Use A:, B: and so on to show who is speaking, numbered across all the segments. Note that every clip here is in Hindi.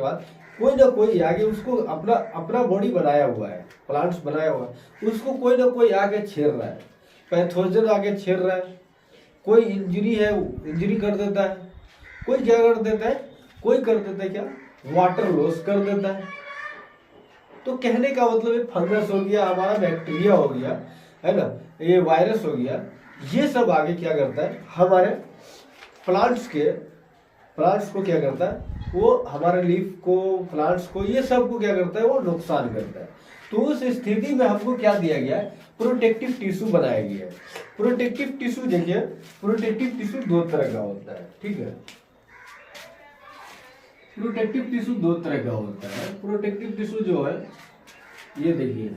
A: बाद कोई ना कोई आगे उसको अपना अपना बॉडी बनाया हुआ है, प्लांट्स बनाया हुआ है, उसको कोई ना कोई आगे छेड़ रहा है, पैथोजन आगे छेड़ रहा है, कोई इंजरी है इंजरी कर देता है, कोई क्या कर देता है, कोई कर देता है क्या, वाटर लॉस कर देता है। तो कहने का मतलब फंगस हो गया, हमारा बैक्टीरिया हो गया, है ना, ये वायरस हो गया, ये सब आगे क्या करता है, हमारे प्लांट्स को क्या करता है, वो हमारे लीफ को, प्लांट्स को, ये सब को क्या करता है, वो नुकसान करता है। तो उस स्थिति में हमको क्या दिया गया है, प्रोटेक्टिव टिश्यू बनाया गया है। प्रोटेक्टिव टिश्यू देखिए, प्रोटेक्टिव टिश्यू दो तरह का होता है, ठीक है। प्रोटेक्टिव टिश्यू दो तरह का होता है। प्रोटेक्टिव टिश्यू जो है, ये देखिए,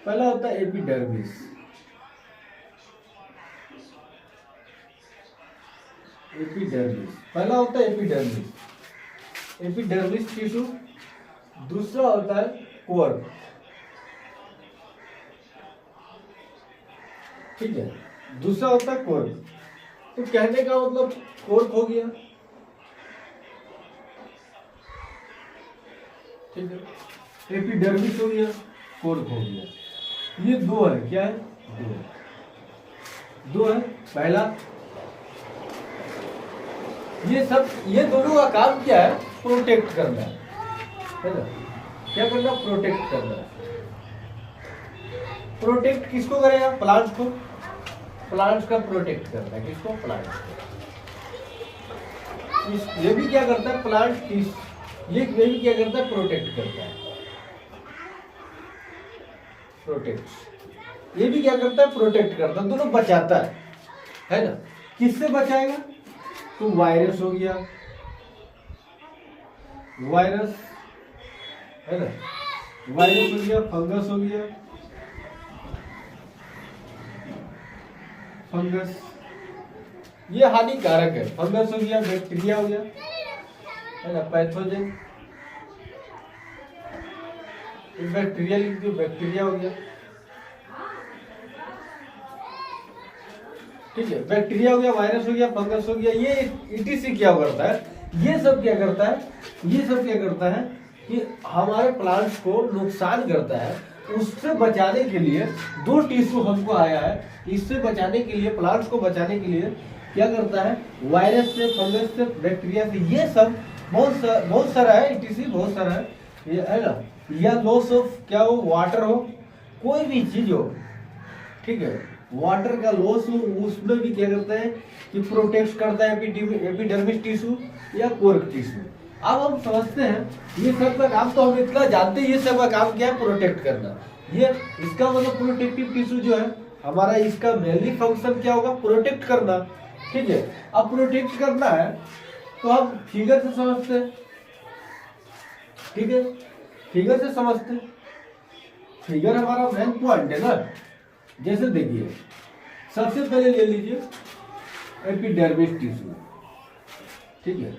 A: पहला होता है एपिडर्मिस। पहला होता है एपिडर्मिस टिश्यू। दूसरा होता है कोर्क, ठीक है, दूसरा होता है कोर्क। तो कहने का मतलब कोर्क हो गया, ठीक है, एपिडर्मिस हो गया, कोर्क हो गया। ये दो है, क्या है, दो है। पहला, ये दोनों का काम क्या है, प्रोटेक्ट करना है ना, क्या करना, प्रोटेक्ट करना है। प्रोटेक्ट किसको करेगा, प्लांट्स को, प्लांट्स का प्रोटेक्ट करना है, किसको, प्लांट्स को। ये भी क्या करता है, प्लांट ये भी क्या करता है, प्रोटेक्ट करता है, प्रोटेक्ट। ये भी क्या करता है, प्रोटेक्ट करता है, दोनों बचाता है ना। किससे बचाएगा, तो वायरस हो गया, वायरस है ना, वायरस हो गया, फंगस हो गया, फंगस ये हानिकारक है, फंगस हो गया, बैक्टीरिया हो गया, है ना, पैथोजन, बैक्टीरिया लिख दो, बैक्टीरिया हो गया, ठीक है, बैक्टीरिया हो गया, वायरस हो गया, फंगस हो गया। ये ईटीसी क्या करता है, ये सब क्या करता है, ये सब क्या करता है कि हमारे प्लांट्स को नुकसान करता है। उससे बचाने के लिए दो टिश्यू हमको आया है, इससे बचाने के लिए, प्लांट्स को बचाने के लिए क्या करता है, वायरस से, फंगस से, बैक्टीरिया से, ये सब बहुत सारा है, ईटीसी बहुत सारा है, ये है ना। या लॉस ऑफ क्या हो, वाटर हो, कोई भी चीज हो, ठीक है, वाटर का लॉस हो, उसमें भी क्या करता है कि प्रोटेक्ट करता है एपिडर्मिस टिश्यू या कोर्क टिश्यू। अब हम समझते हैं ये सब का काम, तो हम इतना जानते हैं, ये सब का काम क्या है, प्रोटेक्ट करना। ये इसका मतलब प्रोटेक्टिव टिश्यू जो है हमारा, इसका मेनली फंक्शन क्या होगा, प्रोटेक्ट करना, ठीक है। अब प्रोटेक्ट करना है तो हम फिगर से समझते हैं, ठीक है, फिगर से समझते हैं। फिगर हमारा मेन पॉइंट है ना। जैसे देखिए, सबसे पहले ले लीजिए एपिडर्मिस टिश्यू, ठीक है,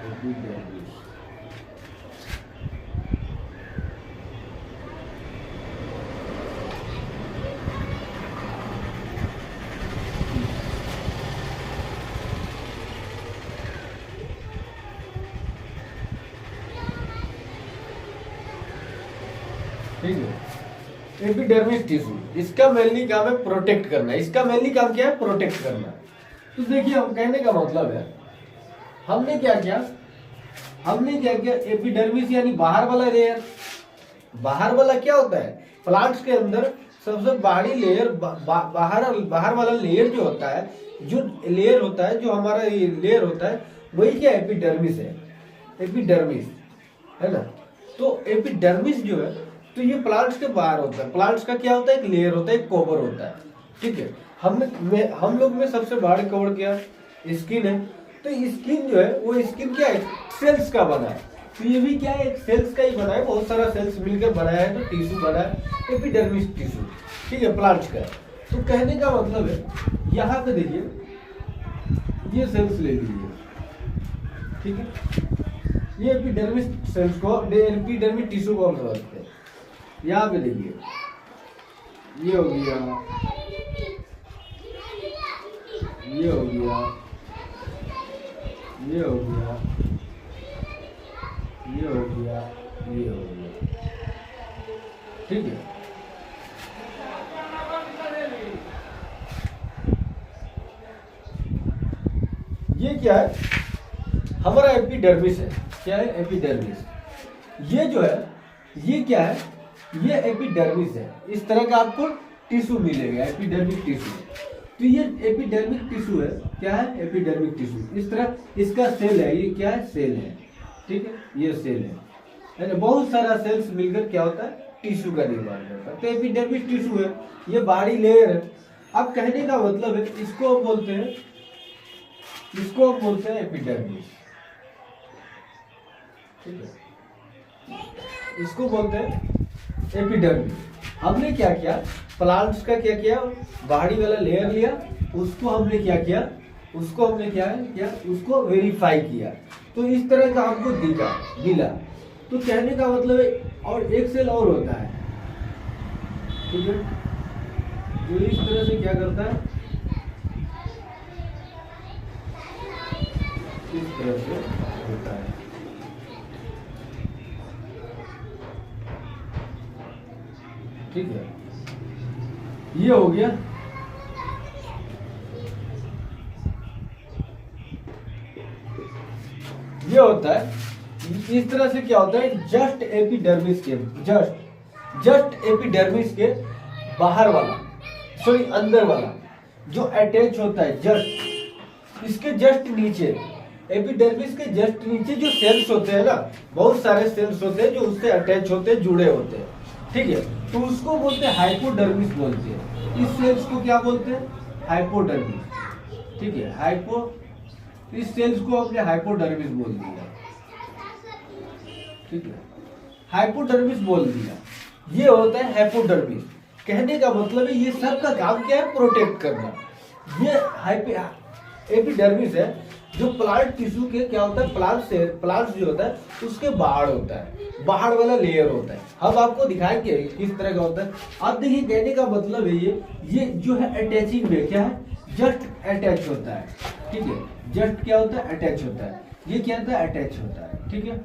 A: एपिडर्मिस, ठीक है, एपिडर्मिस टिश्यू, इसका मेनली काम है प्रोटेक्ट करना। इसका मेनली काम क्या है, प्रोटेक्ट करना। तो देखिए, हम कहने का मतलब है, हमने क्या किया, एपिडर्मिस यानी बाहर वाला लेयर। बाहर वाला क्या होता है, प्लांट्स के अंदर सबसे बाहरी लेयर, बाहर वाला लेयर जो होता है, जो हमारा ये लेयर होता है, वही क्या, एपिडर्मिस है, एपिडर्मिस, है ना। तो एपिडर्मिस जो है, तो ये प्लांट्स के बाहर होता है। प्लांट्स का क्या होता है, एक लेयर होता है, एक कवर होता है, ठीक है। हम लोग में सबसे बाहर कवर क्या, स्किन है। तो स्किन जो है, वो स्किन क्या है, सेल्स का बना है। तो ये भी क्या है, एक सेल्स का ही बना है, बहुत सारा सेल्स मिलकर बनाया है, तो टिश्यू बना है, एपिडर्मिस टिश्यू, ठीक है, प्लांट्स का। तो कहने का मतलब है, यहाँ पे देखिए, ये सेल्स ले लीजिए, ठीक है, ये एपिडर्मिस सेल्स को, एपिडर्मिस टिश्यू को हम समझते हैं। यहाँ पे देखिए, ये हो गया, ये हो गया, ये हो गया, ये हो गया, ये हो गया। ठीक है, ये क्या है, हमारा एपिडर्मिस है। क्या है? एपिडर्मिस। ये जो है, ये क्या है? ये एपिडर्मिस है। इस तरह का आपको टिश्यू मिलेगा, एपिडर्मिक टिश्यू। तो ये एपिडर्मिक टिश्यू है। क्या है? Epidermic tissue. इस तरह इसका सेल है। ये क्या है? सेल है। ठीक है, ये सेल है। बहुत सारा सेल्स मिलकर क्या होता है? टिश्यू का निर्माण करता है। तो एपिडर्मिक टिश्यू है, ये बाहरी लेयर है। अब कहने का मतलब है, इसको हम बोलते हैं, इसको हम बोलते हैं एपिडर्मिस। ठीक है, इसको बोलते हैं एपिडर्मिस। हमने क्या किया? प्लांट्स का क्या किया? बाहरी वाला लेयर लिया, उसको हमने क्या किया? उसको हमने क्या किया? उसको वेरीफाई किया। तो इस तरह का हमको दिखा, मिला। तो कहने का मतलब है, और एक सेल और होता है, ठीक है, जो इस तरह से क्या करता है, इस तरह से होता है। ठीक है, ये हो गया। ये होता है, इस तरह से क्या होता है, जस्ट एपिडर्मिस के, जस्ट एपिडर्मिस के बाहर वाला, सॉरी अंदर वाला जो अटैच होता है, जस्ट इसके जस्ट नीचे, एपिडर्मिस के जस्ट नीचे जो सेल्स होते हैं ना, बहुत सारे सेल्स होते हैं जो उससे अटैच होते हैं, जुड़े होते हैं। ठीक है, तो उसको बोलते हैं हाइपोडर्मिस बोलते हैं। इस सेल्स को क्या बोलते हैं? हाइपोडर्मिस। ठीक है, इस सेल्स को हमने हाइपोडर्मिस बोल दिया। ठीक है, हाइपोडर्मिस बोल दिया। ये होता है हाइपोडर्मिस। कहने का मतलब है, ये सब का काम क्या है? प्रोटेक्ट करना। ये एपिडर्मिस है, जो प्लांट टिश्यू के क्या होता है, प्लांट्स जो होता है उसके बाहर होता है, बाहर वाला लेयर होता है। हम आपको दिखाएंगे किस तरह का होता है। अब देखिए, कहने का मतलब है, ये जो है अटैचिंग में क्या है? जस्ट अटैच होता है। ठीक है, जस्ट क्या होता है? अटैच होता है। ये क्या होता है? अटैच होता है। ठीक है,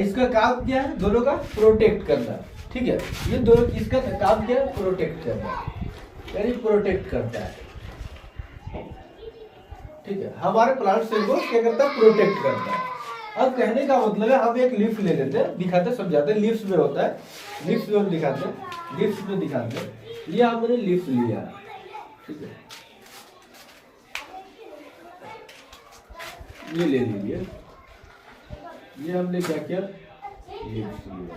A: इसका काम क्या है? दोनों का प्रोटेक्ट करना। ठीक है, ये दोनों, इसका काम क्या है? प्रोटेक्ट करना, यानी प्रोटेक्ट करता है। ठीक है, हमारे प्लांट सेल को क्या करता है? प्रोटेक्ट करता है। अब कहने का मतलब है, हम एक लीफ ले लेते हैं, दिखाते समझाते हैं। लीव्स में होता है, लीव्स में हम दिखाते हैं, लीव्स में दिखाते हैं। ये हमने लीव्स लिया। ठीक है, ये ले लीजिए। ये हमने क्या किया? लीव्स लिया।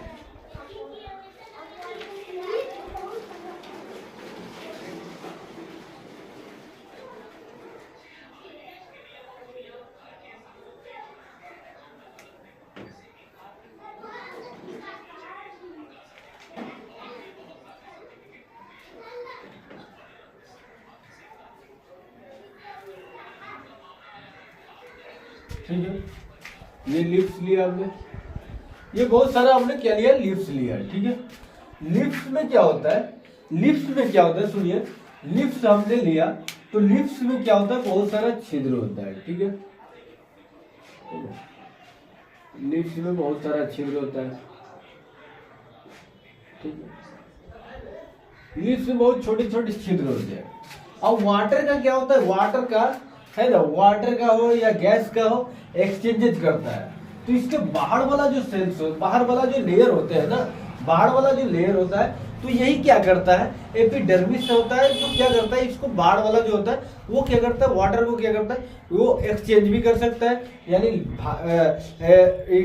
A: ठीक है, ये लिप्स लिया हमने, ये बहुत सारा हमने क्या लिया? लिप्स लिया। ठीक है, लिप्स में क्या होता है? लिप्स में क्या होता है? सुनिए, लिप्स हमने लिया, तो लिप्स में क्या होता है? बहुत सारा छिद्र होता है। ठीक है, लिप्स में बहुत सारा छिद्र होता है। ठीक है, लिप्स में बहुत छोटे छोटे छिद्र होते हैं। अब वाटर का क्या होता है? वाटर का है ना, वाटर का हो या गैस का हो, एक्सचेंजेस करता है। तो इसके बाहर वाला जो सेल्स हो, बाहर वाला जो लेयर होते हैं ना, बाहर वाला जो लेयर होता है, तो यही क्या करता है? एपिडर्मिस होता है, जो क्या करता है, इसको बाहर वाला जो होता है वो क्या करता है? वाटर को क्या करता है? वो एक्सचेंज भी कर सकता है, यानी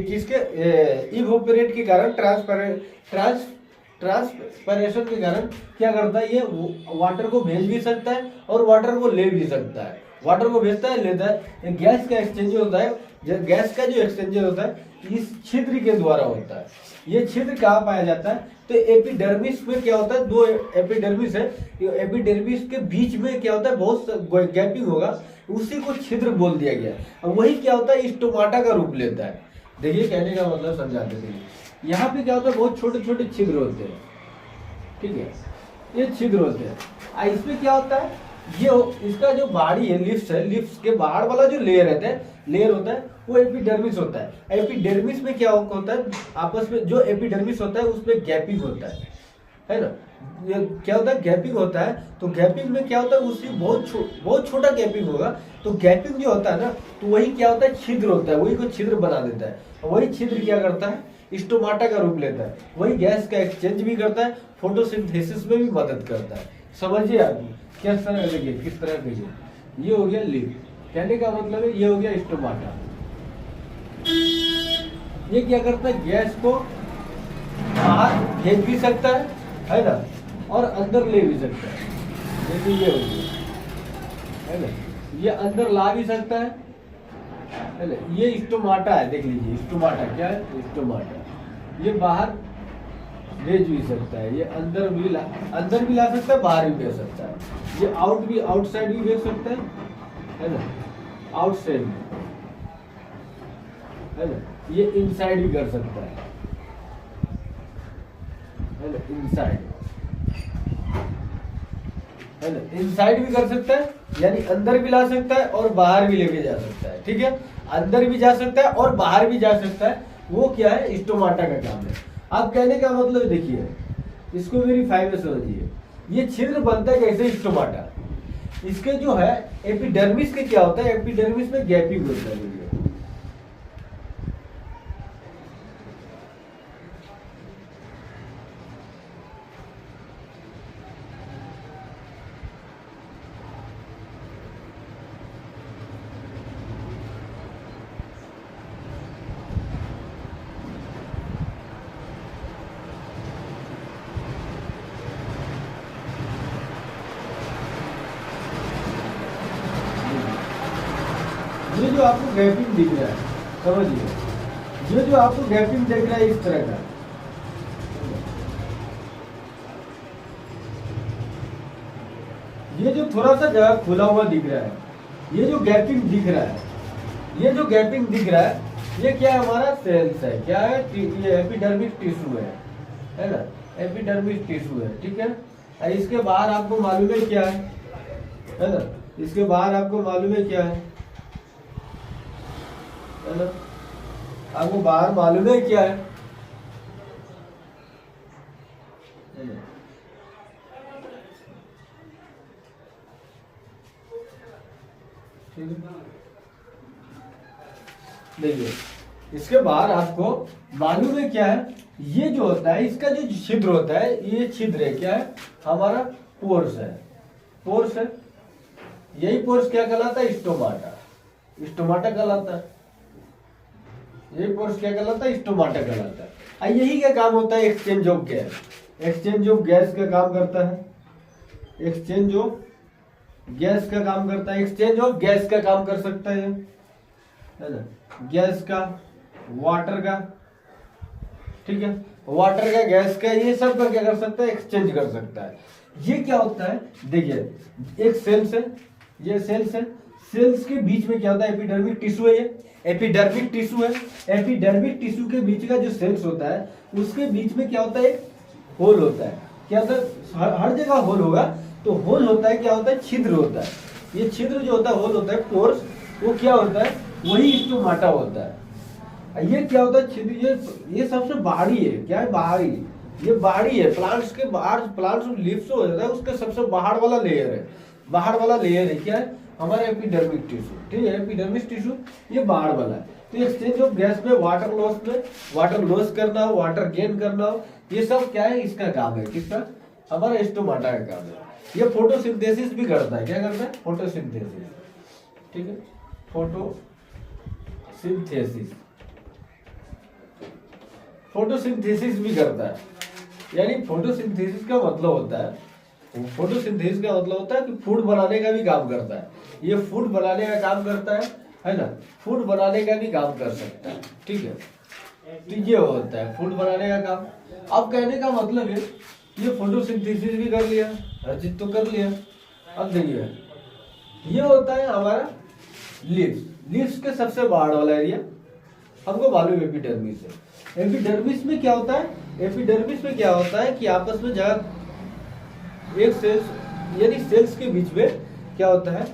A: किसके इवोपरेट के कारण, ट्रांसपरेशन के कारण क्या करता है? ये वाटर को भेज भी सकता है और वाटर को ले भी सकता है। वाटर को भेजता है, लेता है। गैस का एक्सचेंज होता है, गैस का जो एक्सचेंजर होता है इस छिद्र के द्वारा होता है। ये छिद्र कहाँ पाया जाता है? तो एपिडर्मिस में क्या होता है? दो एपिडर्मिस है, एपिडर्मिस के बीच में क्या होता है? बहुत गैपिंग होगा, उसी को छिद्र बोल दिया गया। और वही क्या होता है? स्टोमाटा का रूप लेता है। देखिए, कहने का मतलब समझाते थे। यहाँ पे क्या होता है? बहुत छोटे छोटे छिद्र होते हैं। ठीक है, ये छिद्र होते हैं। इसमें क्या होता है, ये इसका जो बॉडी है, लिप्स है, लिप्स के बाहर वाला जो लेयर रहता है, लेयर होता है वो एपिडर्मिस होता है। एपिडर्मिस में क्या होता है, आपस में जो एपिडर्मिस होता है उसमें गैपिंग होता है ना। ये क्या होता है, गैपिंग होता है। तो गैपिंग में क्या होता है, उससे बहुत छोटा गैपिंग होगा। तो गैपिंग जो होता है ना, तो वही क्या होता है, छिद्र होता है, वही को छिद्र बना देता है। वही छिद्र क्या करता है, स्टोमाटा का रूप लेता है। वही गैस का एक्सचेंज भी करता है, फोटोसिंथेसिस में भी मदद करता है। समझिए आप किस तरह, देखिए किस तरह देखिए, ये हो गया लिप, कहने का मतलब है ये हो गया स्टोमाटा। ये क्या करता है, गैस को बाहर भेज भी सकता है ना, और अंदर ले भी सकता है। जैसे ये हो गया, है ना, ये अंदर ला भी सकता है ना। ये स्टोमाटा है, देख लीजिए स्टोमाटा क्या है, स्टोमाटा। ये बाहर भेज भी सकता है, ये अंदर भी ला सकता है, बाहर भी भेज सकता है। ये आउटसाइड भी भेज सकता है ना, आउटसाइड है ना। ये इनसाइड भी कर सकता है ना, इनसाइड है ना, इनसाइड भी कर सकता है, यानी अंदर भी ला सकता है और बाहर भी लेके जा सकता है। ठीक है, अंदर भी जा सकता है और बाहर भी जा सकता है। वो क्या है, स्टोमाटा का काम है। अब कहने का मतलब देखिए, इसको वेरीफाई में समझिए, ये छिद्र बनता है कैसे, स्टोमाटा। इसके जो है एपिडर्मिस के क्या होता है, एपिडर्मिस में गैपिंग होता है। ये जो आपको गैपिंग दिख रहा है, समझिए, ये जो आपको गैपिंग दिख रहा है इस तरह का, ये जो थोड़ा सा जगह खुला हुआ दिख रहा है, ये जो गैपिंग दिख रहा है, ये जो गैपिंग दिख रहा है, ये क्या है, हमारा सेल्स है। क्या है, ये एपिडर्मिक टिश्यू है ना, एपिडर्मिक टिश्यू है। ठीक है, और इसके बाहर आपको मालूम है क्या है ना, इसके बाहर आपको मालूम है क्या है ना, आपको बाहर मालूम है क्या है ना? देखिए, इसके बाहर आपको मालूम है क्या है, ये जो होता है, इसका जो छिद्र होता है, ये छिद्र है, क्या है, हमारा पोर्स है, पोर्स है। यही पोर्स क्या कहलाता है, स्टोमाटा, स्टोमाटा कहलाता है। यही पोर्स क्या कहलाता है, स्टोमाटा कहलाता है। यही क्या काम होता है, exchange of gas, exchange of gas का काम करता है, एक्सचेंज ऑफ गैस का काम करता है, एक्सचेंज ऑफ गैस का काम कर सकता है ना, गैस का, वाटर का। ठीक है, वाटर का, गैस का, ये सब का क्या कर सकता है, एक्सचेंज कर सकता है। ये क्या होता है, देखिए एक सेल्स है, ये सेल्स है, सेल्स के बीच में क्या होता है, एपिडर्मिक टिश्यू है, ये एपिडर्मिक टिश्यू है। एपिडर्मिक टिश्यू के बीच का जो सेल्स होता है, उसके बीच में क्या होता है, एक होल होता है। क्या होता है, हर जगह होल होगा, तो होल होता है, क्या होता है, छिद्र होता है। ये छिद्र जो होता है, होल होता है, पोर्स, वो क्या होता है, वही स्टोमाटा होता है। ये क्या होता है, छिद्र, ये सबसे बाहरी है। क्या है, बाहरी, ये बाहरी है, प्लांट्स के बाहर, प्लांट्स लिप्स हो जाता है, उसका सबसे बाहर वाला लेयर है, बाहर वाला लेयर है, क्या है, हमारा एपिडर्मिक टिश्यू। ठीक है, एपिडर्मिक टिश्यू ये बाहर वाला है। तो एक्सचेंज ऑफ गैस में, वाटर लॉस करना हो, वाटर गेन करना हो, ये सब क्या है, इसका काम है। किसका, हमारा स्टोमाटा का काम है। ये फोटोसिंथेसिस भी करता है, क्या करता है, फोटोसिंथेसिस। ठीक है, फोटोसिंथेसिस, फोटोसिंथेसिस भी करता है। यानी फोटोसिंथेसिस का मतलब होता है, फोटोसिंथेसिस का मतलब होता है कि फूड बनाने का भी काम करता है। ये फूड बनाने का काम करता है ना, फूड बनाने का भी काम कर सकता है। ठीक है, तो ये होता है फूड बनाने का काम। अब कहने का मतलब है, ये फोटोसिंथेसिस भी कर लिया, हर चीज तो कर लिया। अब देखिए, ये होता है हमारा लिप्स, लिप्स के सबसे बाहर वाला एरिया हमको मालूम है, एपिडर्मिस है। एपिडर्मिस में क्या होता है, एपिडर्मिस में क्या होता है कि आपस में जगह एक सेल्स, यानी सेल्स के बीच में क्या होता है,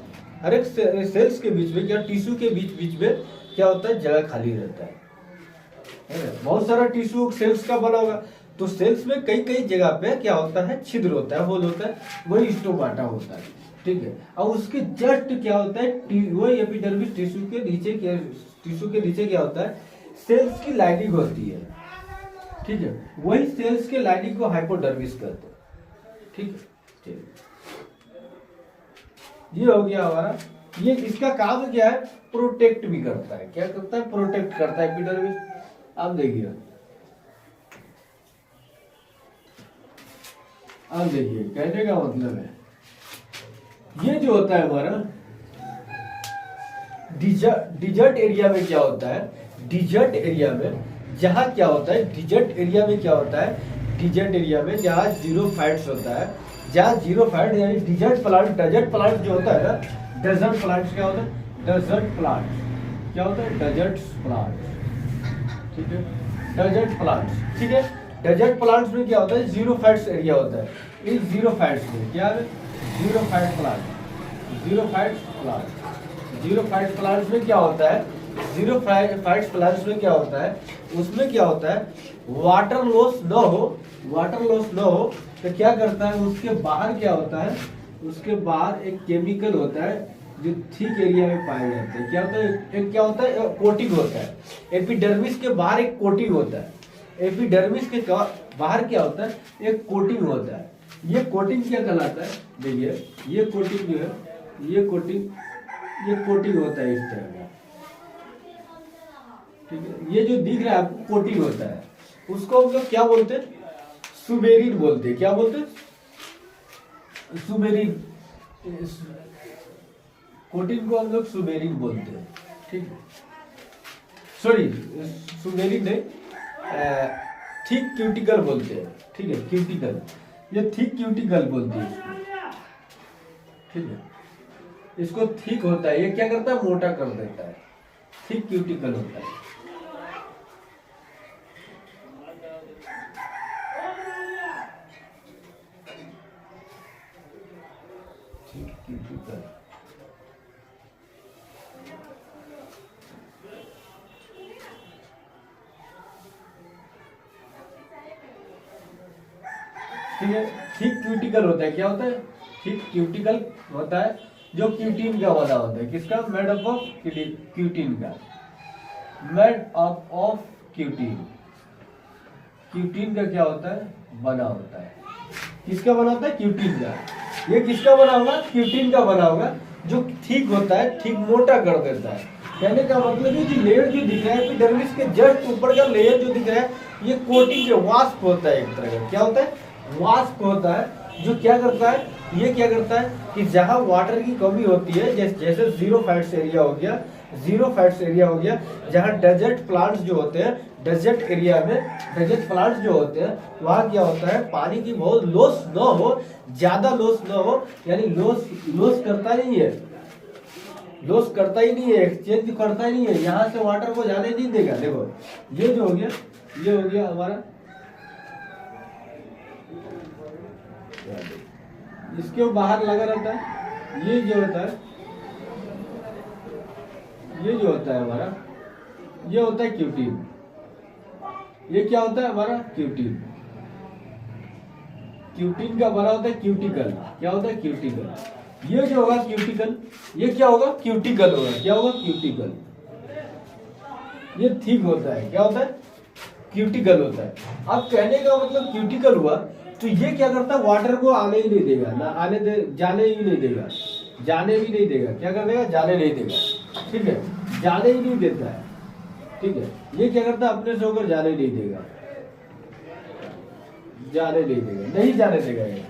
A: हर एक सेल्स के बीच में क्या टिश्यू के बीच में क्या होता है, जगह खाली रहता है ना? बहुत सारा टिश्यू सेल्स का बना होगा, तो सेल्स में कई कई जगह पे क्या होता है, छिद्र होता है, होल होता है, वही स्टोमाटा होता है, ठीक है। और उसके जस्ट क्या होता है, वही एपिडर्मिस टिश्यू के नीचे क्या होता है, सेल्स की लाइनिंग होती है, ठीक है। वही सेल्स के लाइनिंग को हाइपोडर्मिस कहते हैं, ठीक है। ये हो गया हमारा, ये इसका काम क्या है, प्रोटेक्ट भी करता है, क्या करता है, प्रोटेक्ट करता है एपिडर्मिस। आप देखिए, कहने का मतलब है, ये जो होता है हमारा डिजर्ट एरिया में क्या होता है, डिजर्ट एरिया में जहां क्या होता है, डिजर्ट एरिया में क्या होता है, डिजर्ट एरिया में जहां जीरो फैट्स होता है, जहां जीरो फैट यानी डिजर्ट प्लांट, डेजर्ट प्लांट जो होता है ना, डेजर्ट प्लांट क्या होता है, डेजर्ट प्लांट क्या होता है, डेजर्ट प्लांट, ठीक है, डेजर्ट प्लांट, ठीक है। डेजर्ट प्लांट्स में क्या होता है, जीरो फैट्स एरिया होता है, इस जीरो फैट्स में क्या है, zero fat plant, zero fats plant, zero fat plants में क्या होता है, जीरो फैट्स प्लांट्स में क्या होता है, उसमें क्या होता है, वाटर लॉस न हो, वाटर लॉस न हो, तो क्या करता है, उसके बाहर क्या होता है, उसके बाहर एक केमिकल होता है जो थिक एरिया में पाए जाते हैं, क्या होता है, एक क्या होता है, कोटिंग होता है, एपिडर्मिस के बाहर एक कोटिंग होता है, एपिडर्मिस के बाहर क्या होता है, एक कोटिंग होता है, ये कोटिंग क्या कहलाता है, देखिए ये कोटिंग जो है, ये कोटिंग होता है इस तरह का, ठीक है। ये जो दिख रहा है आपको कोटिंग होता है, उसको हम लोग क्या बोलते हैं, सुबेरिन बोलते हैं, क्या बोलते हैं, सुबेरिन, कोटिंग को हम लोग सुबेरिन बोलते हैं, ठीक है, सॉरी सुबेरिन नहीं, थिक क्यूटिकल बोलते हैं, ठीक है, क्यूटिकल, ये थिक क्यूटिकल बोलते हैं इसको, ठीक है, इसको थिक होता है, ये क्या करता है, मोटा कर देता है, थिक क्यूटिकल होता है, थिक क्यूटिकल, ठीक है। थिक क्यूटिकल होता है, क्या होता है, थिक क्यूटिकल होता है, जो क्यूटीन का बना होता है, किसका, मेड अप ऑफ क्यूटीन का, made up of cutin, cutin का क्या होता है, बना होता है, किसका बना होता है, क्यूटीन का, ये किसका बना होगा, क्यूटीन का बना होगा, जो ठीक होता है, ठीक मोटा कर देता है। कहने का मतलब ये जो लेयर जो दिख रहा है एपिडर्मिस के जस्ट ऊपर का लेयर जो दिख रहा है, ये कोटिंग के वास्प होता है, एक तरह का क्या होता है, वास्प होता है, जो क्या करता है, ये क्या करता है कि जहां वाटर की कमी होती है, जैसे जीरो फैट्स एरिया हो गया, जीरो फैट्स एरिया हो गया, जहां डेजर्ट प्लांट्स जो होते हैं, डेजर्ट एरिया में डेजर्ट प्लांट्स जो होते हैं, वहां क्या होता है, पानी की बहुत लॉस न हो, ज्यादा लॉस न हो, यानी लॉस करता नहीं है, लॉस करता ही नहीं है, एक्सचेंज करता ही नहीं है, यहाँ से वाटर को जाने नहीं देगा। देखो ये जो हो गया, ये हो गया हमारा, इसके बाहर लगा रहता है, ये जो होता है, ये जो होता है हमारा, ये होता है क्यूटीन, ये क्या होता है हमारा, क्यूटीन, क्यूटीन का बना होता है क्यूटिकल, क्या होता है, क्यूटिकल, ये जो होगा क्यूटिकल, ये क्या होगा, क्यूटिकल होगा, क्या होगा, क्यूटिकल, ये ठीक होता है, क्या होता है, क्यूटिकल होता है। अब कहने का मतलब क्यूटिकल हुआ, तो ये क्या करता है, वाटर को आने ही नहीं देगा, ना आने दे, जाने ही नहीं देगा, जाने भी नहीं देगा, क्या कर देगा, जाने नहीं देगा, ठीक है, जाने ही नहीं देता है, ठीक है, ये क्या करता है, अपने से होकर जाने नहीं देगा, जाने नहीं देगा, नहीं जाने देगा ये,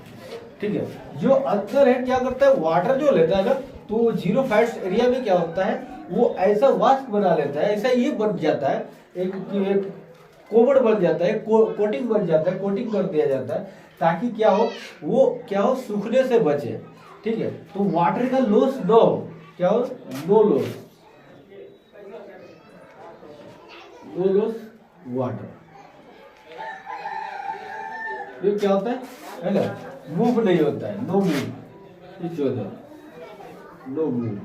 A: ठीक है। जो अंदर है क्या करता है, वाटर जो लेता है ना, तो जीरो फैट्स एरिया में क्या होता है, वो ऐसा वास्प बना लेता है, ऐसा ये बन जाता है, एक कोबड़ बन जाता है, कोटिंग बन जाता है, कोटिंग कर दिया जाता है, ताकि क्या हो, वो क्या हो, सूखने से बचे, ठीक है, तो वाटर का लॉस न हो, क्या हो, no loss, no loss water, ये क्या होता है, है ना, मूव नहीं होता है, नो मूव, ये चौदह, नो मूव,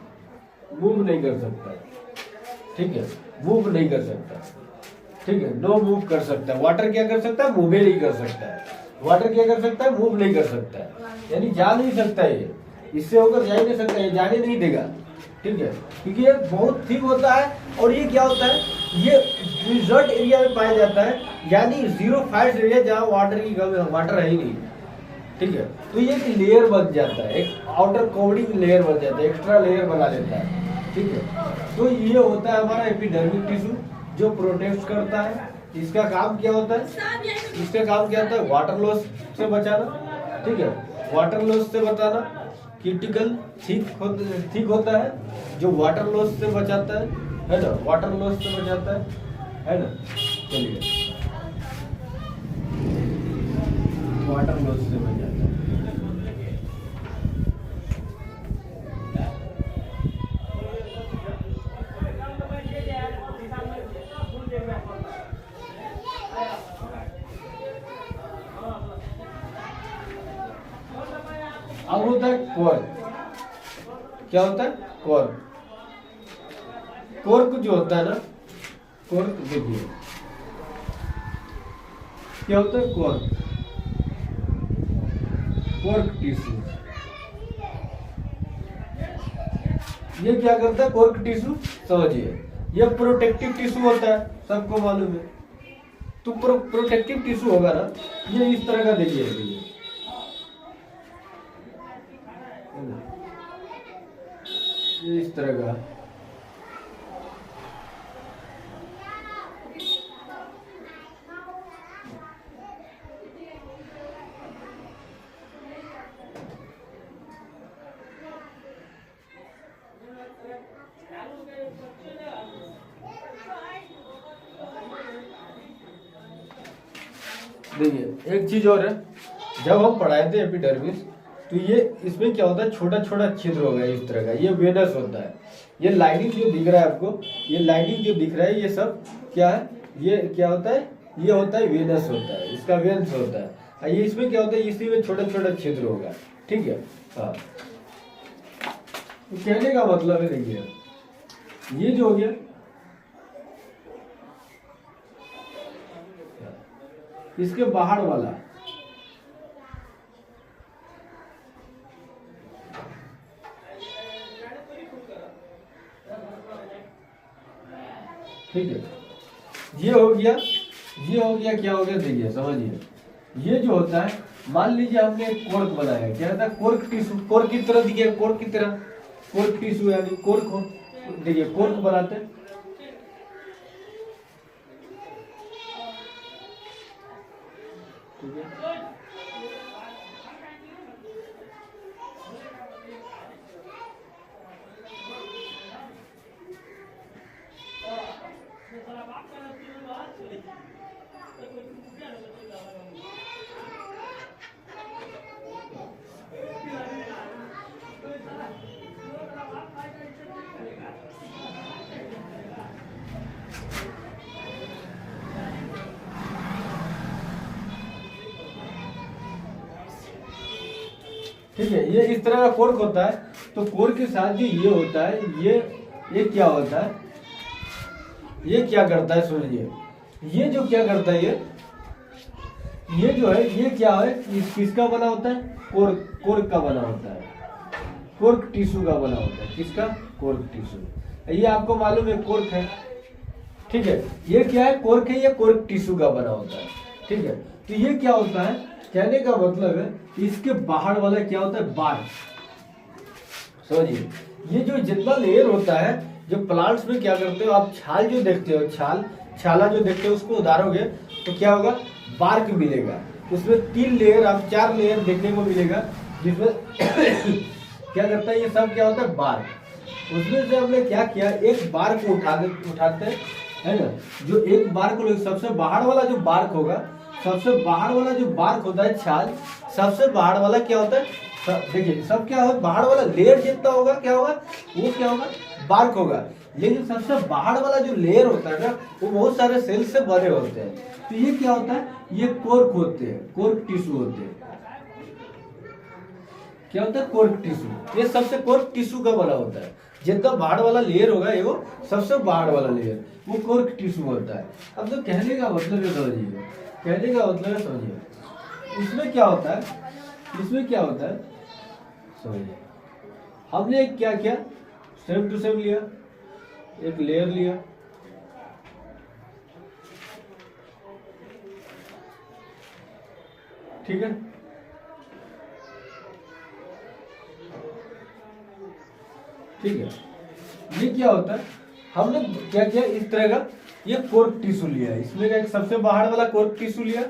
A: मूव नहीं कर सकता, ठीक है, मूव नहीं कर सकता, ठीक है, नो मूव कर सकता है। वाटर क्या कर सकता है, मूव नहीं कर सकता है। वाटर क्या कर सकता है, मूव नहीं कर सकता है, यानी जा नहीं सकता है, ये इससे होकर जा ही नहीं सकता है, जाने नहीं देगा, ठीक है, क्योंकि ये बहुत थिक होता है। और ये क्या होता है, ये डिजर्ट एरिया में पाया जाता है, यानी 0 एरिया जहाँ वाटर की वाटर है ही नहीं, ठीक है। तो ये एक लेयर बन जाता है, एक आउटर कवरिंग लेयर बन जाता है, एक्स्ट्रा लेयर बना लेता है, ठीक है। तो ये होता है हमारा एपिडर्मिक टिश्यू जो प्रोटेक्ट करता है। इसका काम क्या होता है, इसका काम क्या होता है, वाटर लॉस से बचाना, ठीक है, वाटर लॉस से बचाना। क्रिटिकल थिक होता है जो वाटर लॉस से बचाता है ना, वाटर लॉस से बचाता है ना। चलिए, वाटर लॉस से बचाता है। अब होता है कॉर्क। क्या होता है, कॉर्क। कॉर्क जो होता है ना, कॉर्क देखिए क्या होता है, कॉर्क, कॉर्क टिश्यू। ये क्या करता है, कॉर्क टिश्यू, समझिए, ये प्रोटेक्टिव टिश्यू होता है, सबको मालूम है। तो प्रोटेक्टिव टिश्यू होगा ना, ये इस तरह का देखिए, ये इस तरह का, देखिए एक चीज और है, जब हम पढ़ाए थे एपिडर्मिस, तो ये इसमें क्या होता है, छोटा छोटा छिद्र होगा इस तरह का, ये वेनस होता है। ये लाइनिंग जो दिख रहा है आपको, ये लाइनिंग जो दिख रहा है, ये सब क्या है, ये क्या होता है, ये होता है वेनस होता है, इसका वेन्स होता है। ये इसमें क्या होता है, इसी में छोटा छोटा छिद्र होगा, ठीक है। हाँ, तो कहने का मतलब है, देखिए ये जो हो गया, इसके बाहर वाला, ठीक है, ये हो गया, ये हो गया, क्या हो गया, देखिए समझिए, ये जो होता है, मान लीजिए हमने एक कोर्क बनाया, क्या होता है, कोर्क टिश्यू, कोर्क की तरह दिखे, कोर्क की तरह, कोर्क टिश्यू यानी कोर्क हो, देखिए कोर्क बनाते हैं, ठीक है। ठीक है, ये इस तरह का कोर्क होता है। तो कोर्क के साथ जो ये होता है, ये क्या होता है, ये क्या करता है, सुनिए, ये जो क्या करता है, ये जो है, ये क्या है, किसका बना होता है, कोर्क, कोर्क का बना होता है, कोर्क टिश्यू का बना होता है, किसका, कोर्क टिश्यू। ये आपको मालूम है कोर्क है, ठीक है, ये क्या है, कोर्क है, ये कोर्क टिश्यू का बना होता है, ठीक है। तो ये क्या होता है, कहने का मतलब है, इसके बाहर वाला क्या होता है, बार, समझिए, ये जो जितना लेयर होता है, जो प्लांट्स में क्या करते हो आप, छाल जो देखते हो, छाला जो देखते हो, उसको उतारोगे तो क्या होगा, बार्क मिलेगा, उसमें 3 लेयर, आप 4 लेयर देखने को मिलेगा, जिसमें क्या करता है, ये सब क्या होता है, बार्क। उसमें से हमने क्या किया, एक बार्क को उठाते है ना, जो एक बार्क को, सबसे बाहर वाला जो बार्क होगा, सबसे बाहर वाला जो बार्क होता है, छाल, सबसे बाहर वाला क्या होता है, देखिए सब क्या होगा, बाहर वाला लेयर जितना होगा क्या होगा, वो क्या होगा, बार्क होगा। लेकिन सबसे बाहर वाला जो लेयर होता है ना, वो बहुत सारे सेल से बने होते हैं। तो ये क्या होता है, ये कोर्क होते हैं, कोर्क टिश्यू होते हैं, क्या होता है, कोर्क टिश्यू। ये सबसे कोर्क टिश्यू का बना होता है। जितना बाहर वाला लेयर होगा ये वो सबसे बाहर वाला लेयर वो कोर्क टिश्यू होता है। अब तो कहने का मतलब है समझिए, कहने का मतलब है समझिए इसमें क्या होता है, इसमें क्या होता है समझिए। हमने क्या किया, सेम टू सेम लिया, एक लेयर लिया, ठीक है, ठीक है। ये क्या होता है, हमने क्या किया, इस तरह का ये कोर्क टिश्यू लिया है, इसमें का एक सबसे बाहर वाला कोर्क टिश्यू लिया।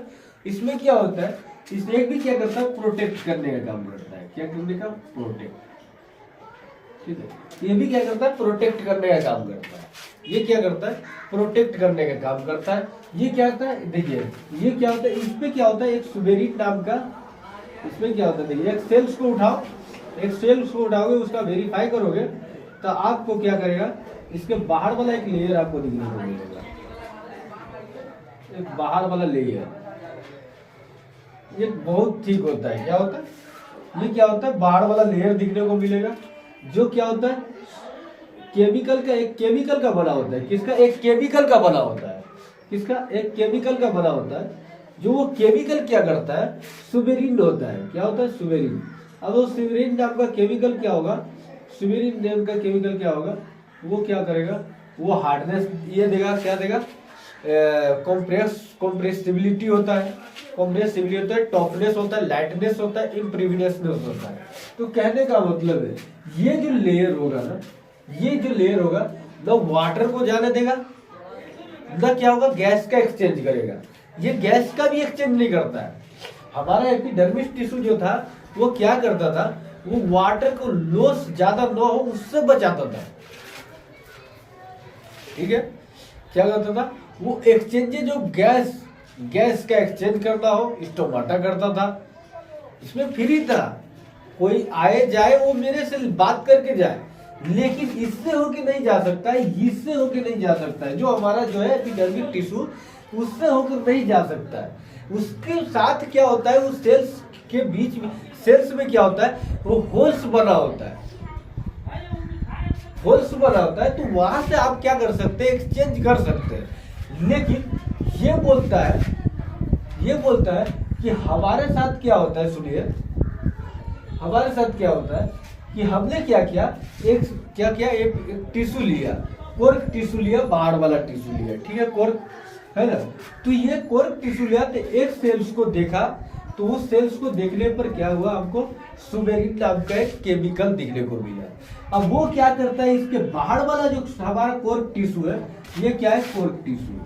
A: इसमें क्या होता है, इस एक भी क्या करता है, प्रोटेक्ट करने का काम करता है। क्या करने का, प्रोटेक्ट, ठीक है। ये भी क्या करता है, प्रोटेक्ट करने का काम करता है। ये क्या करता है, प्रोटेक्ट करने का काम करता है। ये क्या होता है, देखिए ये क्या होता है, इसमें क्या होता है, एक सुबेरिन नाम का, इसमें क्या होता है, देखिए एक सेल्स को उठाओ, एक सेल्स को उठाओगे, उसका वेरीफाई करोगे तो आपको क्या करेगा, इसके बाहर वाला एक लेयर आपको दिखने को मिलेगा, एक बाहर वाला लेयर। ये बहुत ठीक होता है। क्या होता है, ये क्या होता है, बाहर वाला लेयर दिखने को मिलेगा, जो क्या होता है, केमिकल का, एक केमिकल का बना होता है। किसका, एक केमिकल का बना होता है। किसका, एक केमिकल का बना होता है। जो वो केमिकल क्या करता है, सुबेरिन होता है। क्या होता है, सुबेरिन। अब वो सुबेरिन नाम का केमिकल क्या होगा, सुबेरिन नाम का केमिकल क्या होगा, वो क्या करेगा, वो हार्डनेस ये देगा, क्या देगा, कंप्रेसिबिलिटी होता है, कंप्रेसिबिलिटी होता है, टफनेस होता है, लाइटनेस होता है, इम्प्रीविनेस होता है। तो कहने का मतलब है ये जो लेयर होगा ना, ये जो लेयर होगा ना, वाटर को जाने देगा ना, क्या होगा, गैस का एक्सचेंज करेगा। ये गैस का भी एक्सचेंज नहीं करता है। हमारा एपिडर्मिस टिश्यू जो था वो क्या करता था, वो वाटर को लॉस ज्यादा न हो उससे बचाता था, ठीक है। क्या करता था, वो एक्सचेंज जो गैस का एक्सचेंज करना हो, स्टोमाटा करता था। इसमें फ्री था, कोई आए जाए वो मेरे से बात करके जाए, लेकिन इससे होके नहीं जा सकता है, इससे होके नहीं जा सकता है। जो हमारा जो है एपिडर्मिक टिश्यू, उससे होकर नहीं जा सकता है। उसके साथ क्या होता है, उस सेल्स के बीच में, सेल्स में क्या होता है, वो होल्स बना होता है, होल्स बना होता है। तो वहां से आप क्या कर सकते हैं, एक्सचेंज कर सकते हैं। लेकिन ये बोलता है कि हमारे साथ क्या होता है, सुनिए, हमारे साथ क्या होता है कि हमने क्या किया, एक टिश्यू लिया, कोर्क टिश्यू लिया, बाहर वाला टिश्यू लिया, ठीक है, कोर्क है ना। तो ये कोर्क टिश्यू लिया, तो एक सेल्स को देखा, तो उस सेल्स को देखने पर क्या हुआ, हमको सुबेरिन नाम का एक केमिकल दिखने को मिला। अब वो क्या करता है, इसके बाहर वाला जो हमारा कोर्क टिश्यू है, ये क्या है, कोर्क टिश्यू,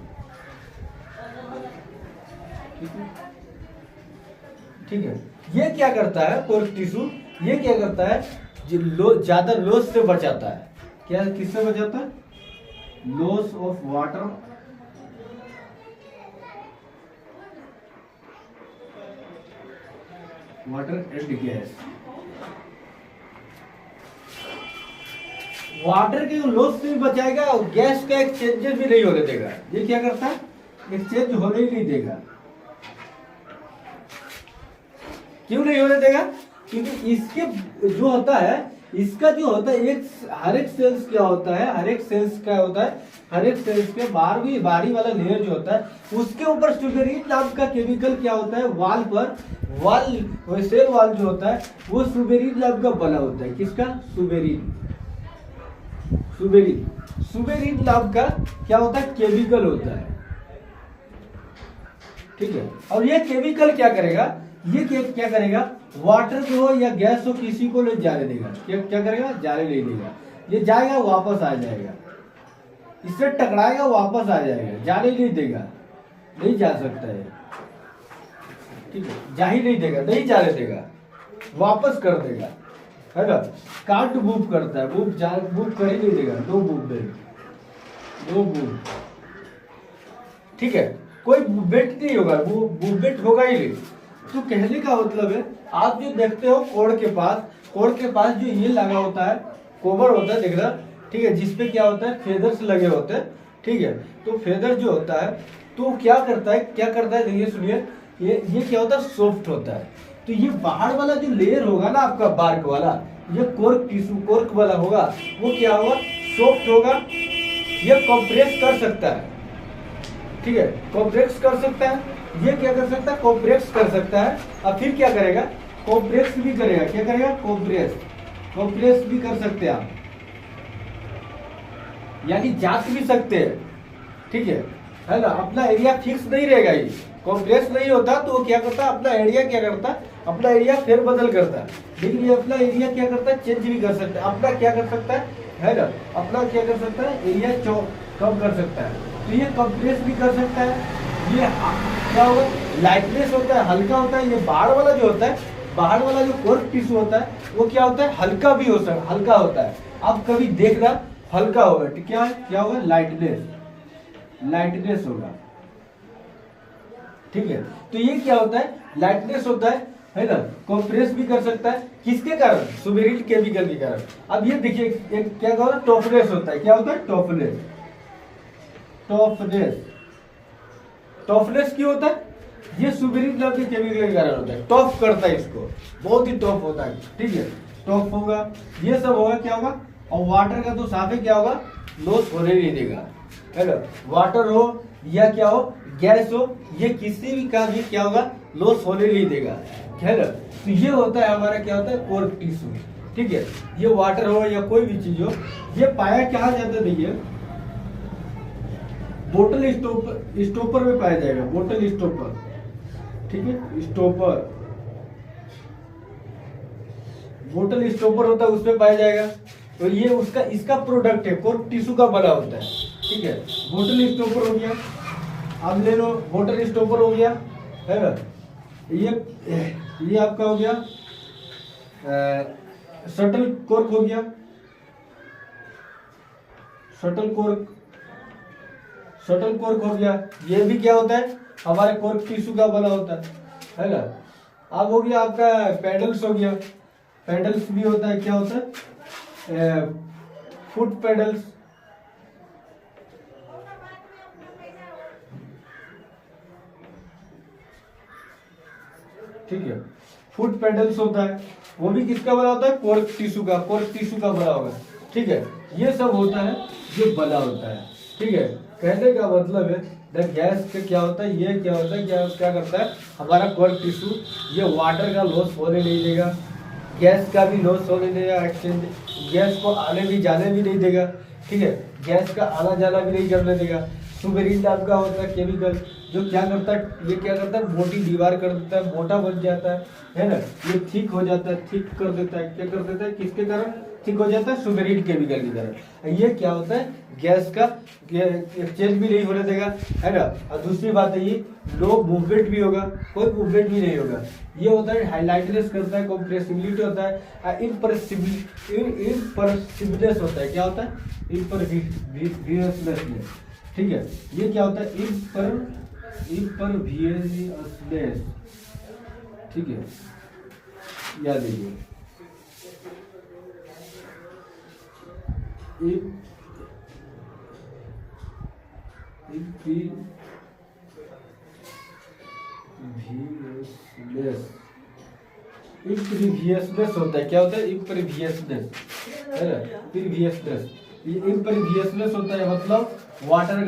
A: ठीक है। ये क्या करता है, कोर्क टिश्यू, ये क्या करता है, ज्यादा लॉस से बचाता है। क्या, किससे बचाता है, loss of water, and gas. Water के लॉस से भी बचाएगा और गैस का एक्सचेंज भी नहीं होने देगा। ये क्या करता है, एक्सचेंज होने ही नहीं देगा। क्यों नहीं होने देगा, क्योंकि इसके जो होता है, इसका जो होता है, हर एक सेल्स क्या होता है, हर एक सेल्स क्या होता है, हर एक सेल्स के बाहरी वाला लेयर जो होता है, उसके ऊपर सुबेरिन नाम का केमिकल क्या होता है, वाल पर, सेल वाल जो होता है वो सुबेरिन नाम का बना होता है। किसका, सुबेरिन नाम का क्या होता है, केमिकल होता है, ठीक है। और ये केमिकल क्या करेगा, ये क्या करेगा, वाटर को हो या गैस हो, किसी को नहीं जाने देगा। क्या करेगा, जाने नहीं देगा। ये जाएगा वापस आ जाएगा, इससे टकराएगा वापस आ जाएगा, जाने नहीं देगा, नहीं जा सकता है, ठीक है, जा ही नहीं देगा, नहीं जाने देगा, वापस कर देगा, है ना। कांट मूव करता है, मूव कर ही नहीं देगा, नो मूवमेंट, नो मूव, ठीक है, कोई मूवमेंट नहीं होगा, वो मूवमेंट होगा ही नहीं। तो कहने का मतलब है, आप जो देखते हो कोड़ के पास जो ये लगा होता है, कोबर होता है, देखना, ठीक है, जिसपे क्या होता है, फेदर्स लगे होते हैं, ठीक है। तो फेदर जो होता है, तो क्या करता है, देखिए सुनिए, ये क्या होता है, सॉफ्ट होता है। तो ये बाहर वाला जो लेयर होगा ना आपका बार्क वाला, ये कोर्क टिश्यू कोर्क वाला होगा, वो क्या होगा, सॉफ्ट होगा, ये कंप्रेस कर सकता है, ठीक है, कंप्रेस कर सकता है, ये क्या कर सकता है, कंप्रेस कर सकता है, और फिर क्या करेगा, कंप्रेस भी करेगा, क्या करेगा, कंप्रेस भी कर सकते हैं आप, यानी जांच भी सकते हैं, ठीक है ना। अपना एरिया फिक्स नहीं रहेगा, ये कंप्रेस नहीं होता तो वो क्या करता है, अपना एरिया क्या करता है, अपना एरिया फेर बदल करता है, लेकिन ये अपना एरिया क्या करता है, चेंज भी कर सकता है, अपना क्या कर सकता है ना, अपना क्या कर सकता है, एरिया कम कर सकता है, तो ये कंप्रेस भी कर सकता है। ये क्या होगा, लाइटनेस होता है, हल्का होता है, ये बाहर वाला जो होता है, बाहर वाला जो कोर्क टिश्यू होता है वो क्या होता है, हल्का भी हो सकता है, हल्का होता है, आप कभी देखना हल्का होगा, क्या होगा, लाइटनेस होगा, ठीक है। तो ये क्या होता है, लाइटनेस होता है ना, कंप्रेस भी कर सकता है, किसके कारण, सुबेरिल केमिकल के कारण। अब ये देखिए एक क्या होता है, टॉफनेस होता है, क्या होता है, टॉफनेस क्यों होता है, ये सुबेरिल नाम के केमिकल के कारण होता है, टॉफ करता है इसको, बहुत ही टॉफ होता है, ठीक है, टॉफ होगा, ये सब होगा, क्या होगा, और वाटर का तो साफ है, क्या होगा, लॉस होने नहीं देगा, है ना, वाटर हो या क्या हो, गैस हो, ये किसी भी का भी क्या होगा, लॉस होने नहीं देगा, है ना। तो ये होता है हमारा क्या होता है, कोर्क टिश्यू, ठीक है, ये वाटर हो या कोई भी चीज हो, ये पाया कहाँ जाता है, देखिए बोतल स्टॉपर में पाया जाएगा, बोतल स्टॉपर, ठीक है, बोतल स्टॉपर होता है, उसमें पाया जाएगा, तो ये उसका इसका प्रोडक्ट है, कोर्क टिश्यू का बना होता है, ठीक है, बोतल स्टॉपर हो गया, अब ले लो बोतल स्टॉपर हो गया, है ना, ये आपका हो गया शटल कोर्क हो गया, शटल कोर्क हो गया, ये भी क्या होता है, हमारे कोर्क टिश्यू का बना होता है ना। अब हो गया आपका पेडल्स हो गया, पेडल्स भी होता है, क्या होता है, फुट पेडल्स, ठीक है, फुट पेडल्स होता है, वो भी किसका बना होता है, कोर्क टिश्यू का बना होगा, ठीक है, ये सब होता है, ये बना होता है, ठीक है। कहने का मतलब है गैस का क्या होता है, ये क्या होता है, क्या करता है, हमारा कोर्क टिश्यू ये वाटर का लॉस होने नहीं देगा, गैस का भी लॉस होने नहीं देगा, एक्सचेंज गैस को आने भी जाने भी नहीं देगा, ठीक है, गैस का आना जाना भी नहीं करने देगा। सुबेरिल नाम का होता है केमिकल, जो क्या करता है, ये क्या करता है, मोटी दीवार कर देता है, मोटा बन जाता है ना, ये ठीक हो जाता है, ठीक कर देता है, क्या कर देता है, किसके कारण ठीक हो जाता है, सुबेरिल केमिकल की कारण। ये क्या होता है, गैस का एक्सचेंज भी नहीं होने देगा, है ना। और दूसरी बात है, ये लो मूवमेंट भी होगा, कोई मूवमेंट भी नहीं होगा, ये होता है हाइलाइटनेस करता है, कंप्रेसिबिलिटी होता है, इम्परसिबनेस होता है, क्या होता है, इम्परवियसनेस, ठीक है, ये क्या होता है, इम्परवियसनेस, ठीक है, याद रखिए, इम्परवियसनेस होता है, क्या होता है, इम्परवियसनेस, है ना, इम्परवियसनेस होता है, मतलब वाटर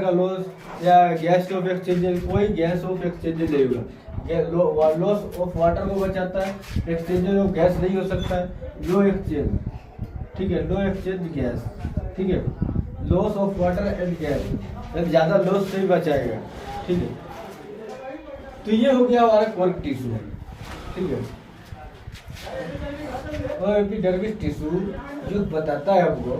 A: का लॉस या गैस ऑफ एक्सचेंज, कोई गैस ऑफ एक्सचेंज नहीं होगा, लॉस ऑफ वाटर को बचाता है, एक्सचेंज ऑफ गैस नहीं हो सकता है, लो एक्सचेंज, ठीक है, लो एक्सचेंज गैस, ठीक है, loss of water and gas, ज्यादा लॉस नहीं बचाएगा, ठीक है। तो ये हो गया हमारा कोर्क टिश्यू, ठीक है। और एपिडर्मिस टिश्यू जो बताता है हमको